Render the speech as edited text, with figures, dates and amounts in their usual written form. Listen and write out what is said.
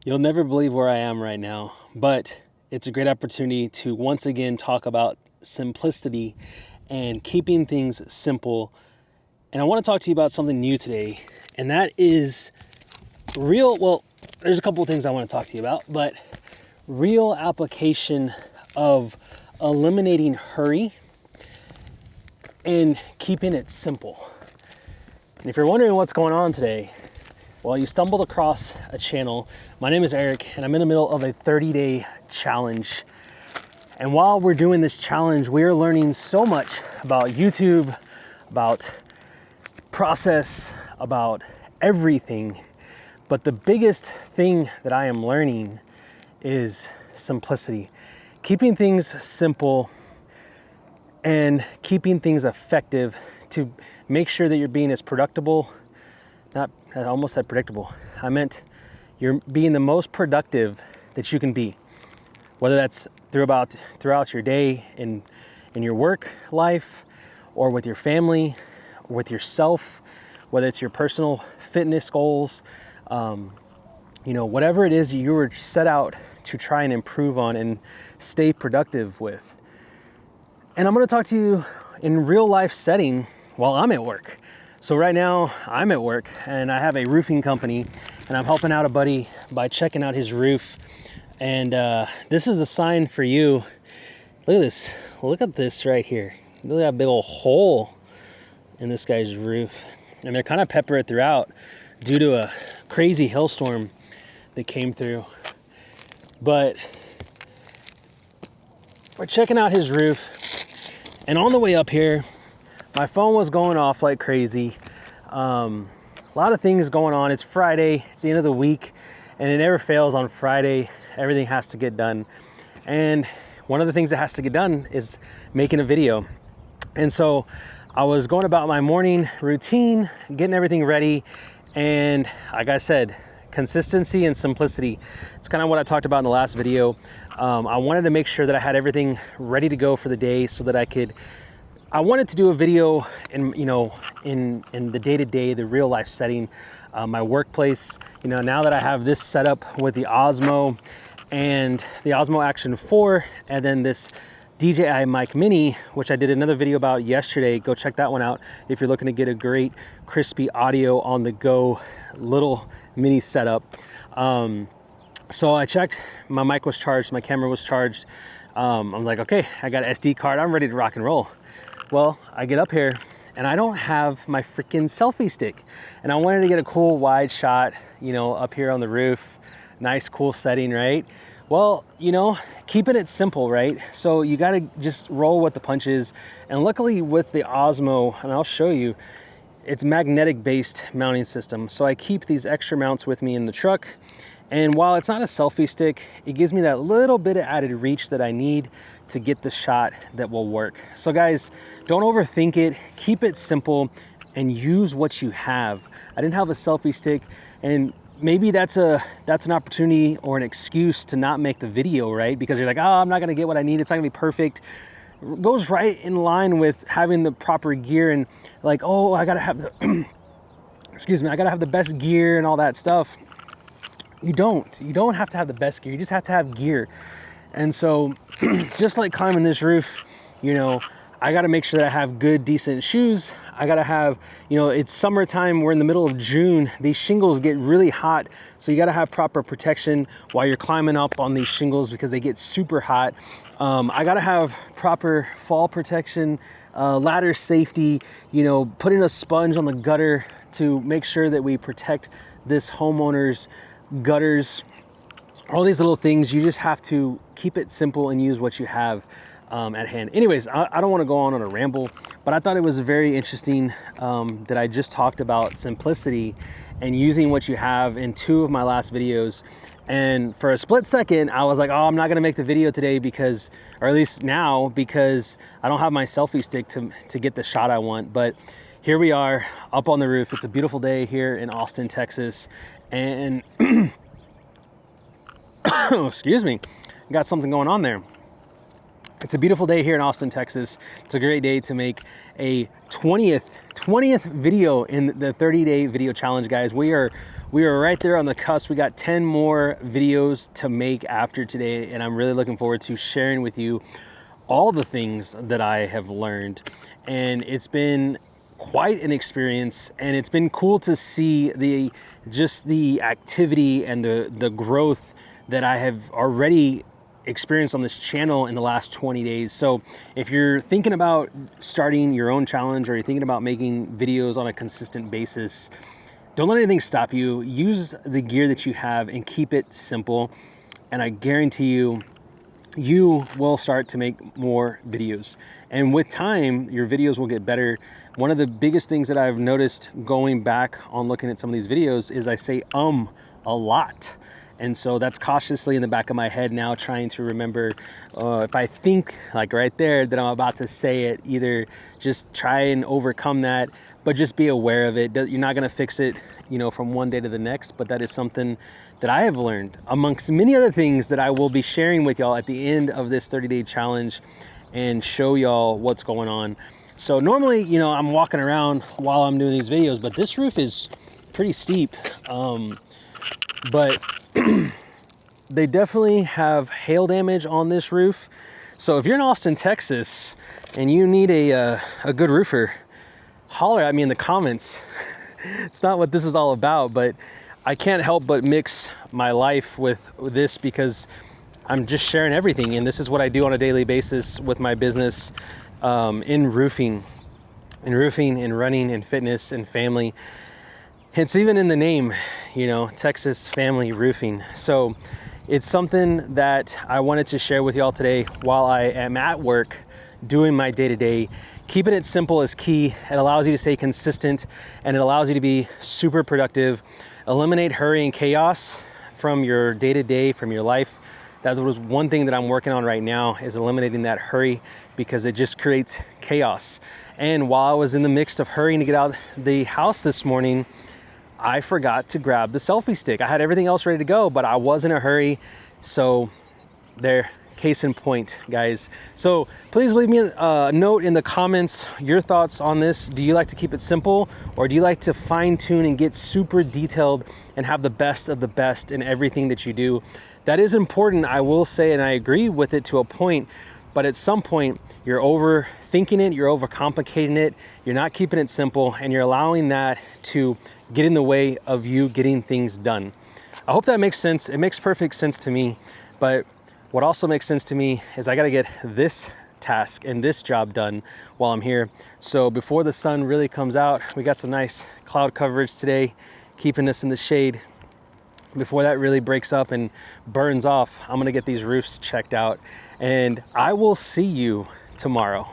You'll never believe where I am right now, but it's a great opportunity to once again talk about simplicity and keeping things simple. And I want to talk to you about something new today, and that is there's a couple of things I want to talk to you about, but real application of eliminating hurry and keeping it simple. And if you're wondering what's going on today, well, you stumbled across a channel. My name is Eric, and I'm in the middle of a 30-day challenge. And while we're doing this challenge, we are learning so much about YouTube, about process, about everything. But the biggest thing that I am learning is simplicity. Keeping things simple and keeping things effective to make sure that you're being as I almost said predictable. I meant you're being the most productive that you can be, whether that's throughout your day in your work life, or with your family, or with yourself, whether it's your personal fitness goals, whatever it is you were set out to try and improve on and stay productive with. And I'm going to talk to you in real life setting while I'm at work. So right now I'm at work and I have a roofing company and I'm helping out a buddy by checking out his roof. And this is a sign for you. Look at this. Look at this right here. Look at that big old hole in this guy's roof. And they're kind of peppered throughout due to a crazy hailstorm that came through. But we're checking out his roof. And on the way up here, my phone was going off like crazy. A lot of things going on. It's Friday, it's the end of the week, and it never fails on Friday. Everything has to get done. And one of the things that has to get done is making a video. And so I was going about my morning routine, getting everything ready. And like I said, consistency and simplicity. It's kind of what I talked about in the last video. I wanted to make sure that I had everything ready to go for the day so that I wanted to do a video in the day-to-day, the real life setting, my workplace. Now that I have this set up with the Osmo and the Osmo Action 4, and then this DJI Mic Mini, which I did another video about yesterday. Go check that one out if you're looking to get a great crispy audio on the go little mini setup. So I checked, my mic was charged, my camera was charged. I'm like, okay, I got an SD card, I'm ready to rock and roll. Well, I get up here and I don't have my freaking selfie stick. And I wanted to get a cool wide shot, up here on the roof. Nice, cool setting, right? Well, keeping it simple, right? So you gotta just roll with the punches. And luckily with the Osmo, and I'll show you, it's magnetic based mounting system. So I keep these extra mounts with me in the truck. And while it's not a selfie stick, it gives me that little bit of added reach that I need to get the shot that will work. So guys, don't overthink it, keep it simple and use what you have. I didn't have a selfie stick, and maybe that's an opportunity or an excuse to not make the video, right? Because you're like, oh, I'm not gonna get what I need, it's not gonna be perfect. It goes right in line with having the proper gear and like, oh, I gotta have the, excuse me, I gotta have the best gear and all that stuff. You don't have to have the best gear, you just have to have gear. And so just like climbing this roof, I got to make sure that I have good, decent shoes. I got to have, it's summertime, we're in the middle of June, these shingles get really hot. So you got to have proper protection while you're climbing up on these shingles because they get super hot. I got to have proper fall protection, ladder safety, putting a sponge on the gutter to make sure that we protect this homeowner's gutters. All these little things, you just have to keep it simple and use what you have at hand. Anyways, I don't want to go on a ramble, but I thought it was very interesting that I just talked about simplicity and using what you have in 2 of my last videos. And for a split second, I was like, oh, I'm not gonna make the video today or at least now, because I don't have my selfie stick to get the shot I want. But here we are up on the roof. It's a beautiful day here in Austin, Texas. And excuse me, got something going on there. It's a beautiful day here in Austin, Texas. It's a great day to make a 20th video in the 30-day video challenge, guys. We are right there on the cusp. We got 10 more videos to make after today, and I'm really looking forward to sharing with you all the things that I have learned. And it's been quite an experience, and it's been cool to see the activity and the growth that I have already experienced on this channel in the last 20 days. So if you're thinking about starting your own challenge, or you're thinking about making videos on a consistent basis, don't let anything stop you. Use the gear that you have and keep it simple, and I guarantee you will start to make more videos. And with time, your videos will get better. One of the biggest things that I've noticed going back on looking at some of these videos is I say a lot. And so that's cautiously in the back of my head now, trying to remember if I think like right there that I'm about to say it, either just try and overcome that, but just be aware of it. You're not gonna fix it, from one day to the next, but that is something that I have learned, amongst many other things that I will be sharing with y'all at the end of this 30-day challenge and show y'all what's going on. So normally, I'm walking around while I'm doing these videos, but this roof is pretty steep. But they definitely have hail damage on this roof. So if you're in Austin, Texas, and you need a good roofer, holler at me in the comments. It's not what this is all about, but I can't help but mix my life with this because I'm just sharing everything. And this is what I do on a daily basis with my business in roofing, and running, and fitness, and family. It's even in the name, Texas Family Roofing. So it's something that I wanted to share with y'all today while I am at work doing my day-to-day. Keeping it simple is key. It allows you to stay consistent, and it allows you to be super productive. Eliminate hurry and chaos from your day-to-day, from your life. That was one thing that I'm working on right now, is eliminating that hurry, because it just creates chaos. And while I was in the midst of hurrying to get out the house this morning, I forgot to grab the selfie stick. I had everything else ready to go, but I was in a hurry. So there, case in point, guys. So please leave me a note in the comments, your thoughts on this. Do you like to keep it simple, or do you like to fine tune and get super detailed and have the best of the best in everything that you do? That is important, I will say, and I agree with it to a point. But at some point, you're overthinking it, you're overcomplicating it, you're not keeping it simple, and you're allowing that to get in the way of you getting things done. I hope that makes sense. It makes perfect sense to me. But what also makes sense to me is I gotta get this task and this job done while I'm here. So before the sun really comes out, we got some nice cloud coverage today, keeping us in the shade. Before that really breaks up and burns off, I'm gonna get these roofs checked out, and I will see you tomorrow.